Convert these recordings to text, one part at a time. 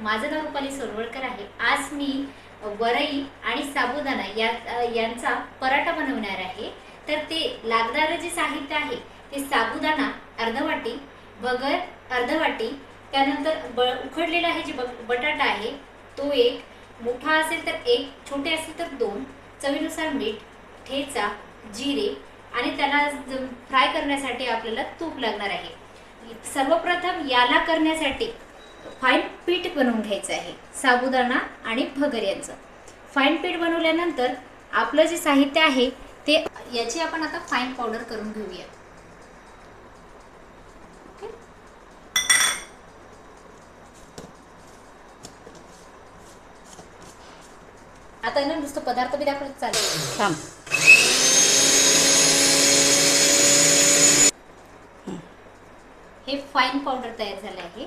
माझं नाव रुपाली सोलवळकर आहे। आज मी वरई आणि साबुदाणा यांचा पराठा बनवणार आहे। तर ते लागणारे जे साहित्य आहे ते साबुदाणा अर्धा वाटी, भगर अर्धा वाटी, त्यानंतर उकडलेला आहे जे बटाटा आहे तो एक, मोठा असेल तर एक, छोटे असेल तर दोन, चवीनुसार मीठ, ठेचा, जिरे आणि त्याला फ्राय करण्यासाठी आपल्याला तूप लागणार आहे। सर्वप्रथम याला करण्यासाठी फाईन पीठ बनवून घ्यायचं आहे। साबुदाणा आणि भगर यांचं फाईन पीठ बनवल्यानंतर आपलं जे साहित्य आहे ते याची आपण आता फाईन पावडर करून घेऊया। आता ना नुसतं पदार्थ बी दाखवत चालेल। थांब, हे फाईन पावडर तयार झाले आहे।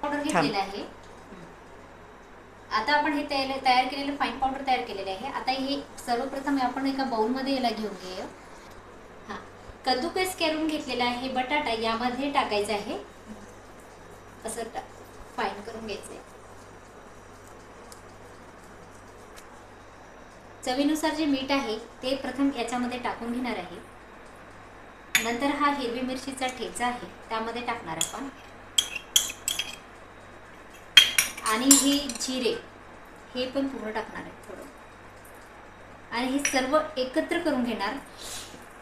पावडर घेतलेलं आहे। आता आपण हे तयार केलेलं फाईन पावडर तयार केलेले आहे। आता हे सर्वप्रथम आपण एका बाउल मध्ये याला घेऊन घेऊया। हां, कद्दूकस करून घेतलेला आहे बटाटा यामध्ये टाकायचा आहे। असं फाईन करून घ्यायचं। चवीनुसार जे मीठ आहे ते प्रथम याच्यामध्ये टाकून घेणार आहे। नंतर हा हिरवी मिरचीचा ठेचा आहे त्यामध्ये टाकणार आपण, आणि हे जिरे हे पण पूर्ण टाकणार आहे थोडं, आणि हे सर्व एकत्र करून घेणार,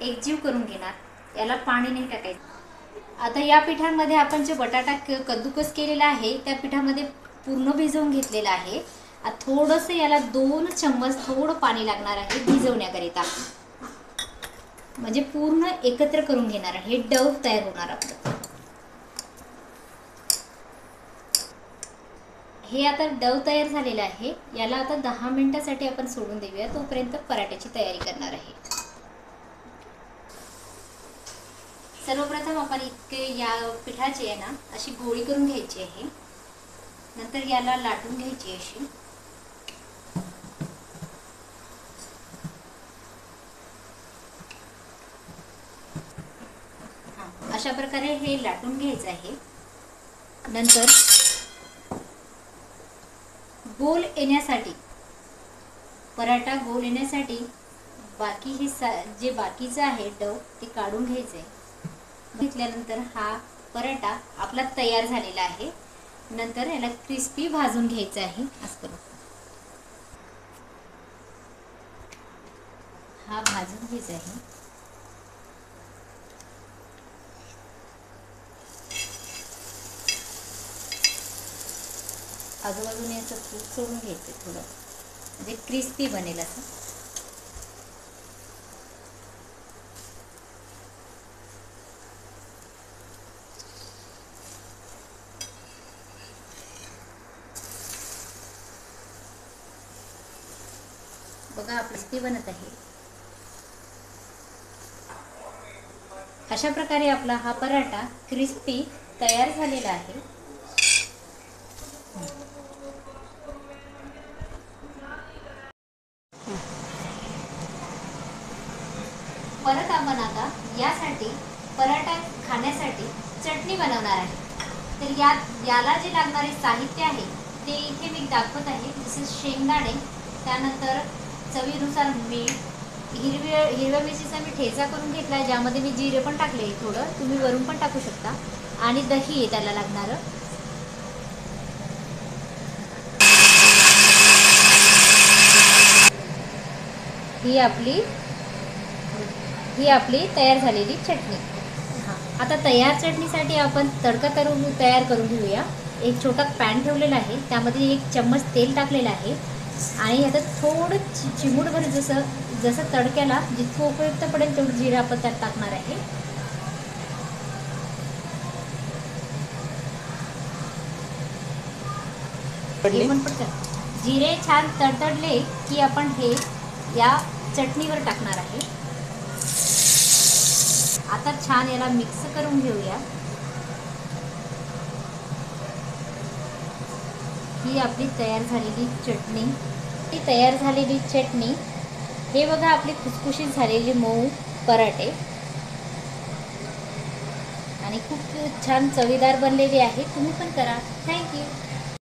एकजीव करून घेणार। याला पाणी नाही टाकायचं। आता या पिठामध्ये आपण जे बटाटा कद्दूकस केलेला आहे त्या पिठामध्ये पूर्ण भिजवून घेतलेला आहे। थोडंसं याला 2 चम्मच थोडं पाणी लागणार आहे भिजवण्याकरिता, म्हणजे पूर्ण एकत्र करून घेणार आहे। हे डव तयार होणार आपलं। हे आता डव तयार झालेलं आहे। याला आता 10 मिनिटांसाठी आपण सोडून देऊया, तोपर्यंत पराठ्याची तयारी करणार आहे। सर्वप्रथम आपण या पिठाची आहे ना अशी गोळी करून घ्यायची आहे। नंतर याला लाटून घ्यायची अशी। अशा प्रकारे हे लाटून घ्यायचं आहे। नंतर गोल येण्यासाठी, पराठा गोल येण्यासाठी बाकी हे जे बाकीचं आहे डव ते काढून घ्यायचं आहे। घेतल्यानंतर हा पराठा आपला तयार झालेला आहे। नंतर याला क्रिस्पी भाजून घ्यायचं आहे। असं करून हा भाजून घ्यायचा आहे। आजूबाजूने असं तूप सोडून घ्यायचं थोडं, म्हणजे क्रिस्पी बनेल असं। बघा क्रिस्पी बनत आहे। अशा प्रकारे आपला हा पराठा क्रिस्पी तयार झालेला आहे। परत आपण आता यासाठी पराठा खाण्यासाठी चटणी बनवणार आहे। तर याला जे लागणारे साहित्य आहे ते इथे मी दाखवत आहे। जसे शेंगदाणे, त्यानंतर चवीनुसार मीठ, हिरव्या मिरचीचा मी ठेचा करून घेतला आहे ज्यामध्ये मी जिरे पण टाकले थोडं, तुम्ही वरून पण टाकू शकता, आणि दही आहे त्याला लागणारं। ही आपली तयार झालेली चटणी। आता तयार चटणीसाठी आपण तडका तयार करून घेऊया। एक छोटा पॅन ठेवलेला आहे, त्यामध्ये 1 चम्मच तेल टाकलेलं आहे, आणि आता थोडं चिमूटभर जसं तडक्याला जितकं उपयुक्त पडेल तेवढं जिरं आपण त्यात टाकणार आहे। जिरे छान तडतडले की आपण हे या चटणीवर टाकणार आहे। आता छान याला मिक्स करून घेऊया। ही आपली तयार झालेली चटणी, हे बघा आपली खुसखुशीत झालेली मऊ पराठे, आणि खूप छान चवीदार बनलेली आहे। तुम्ही पण करा। थँक्यू।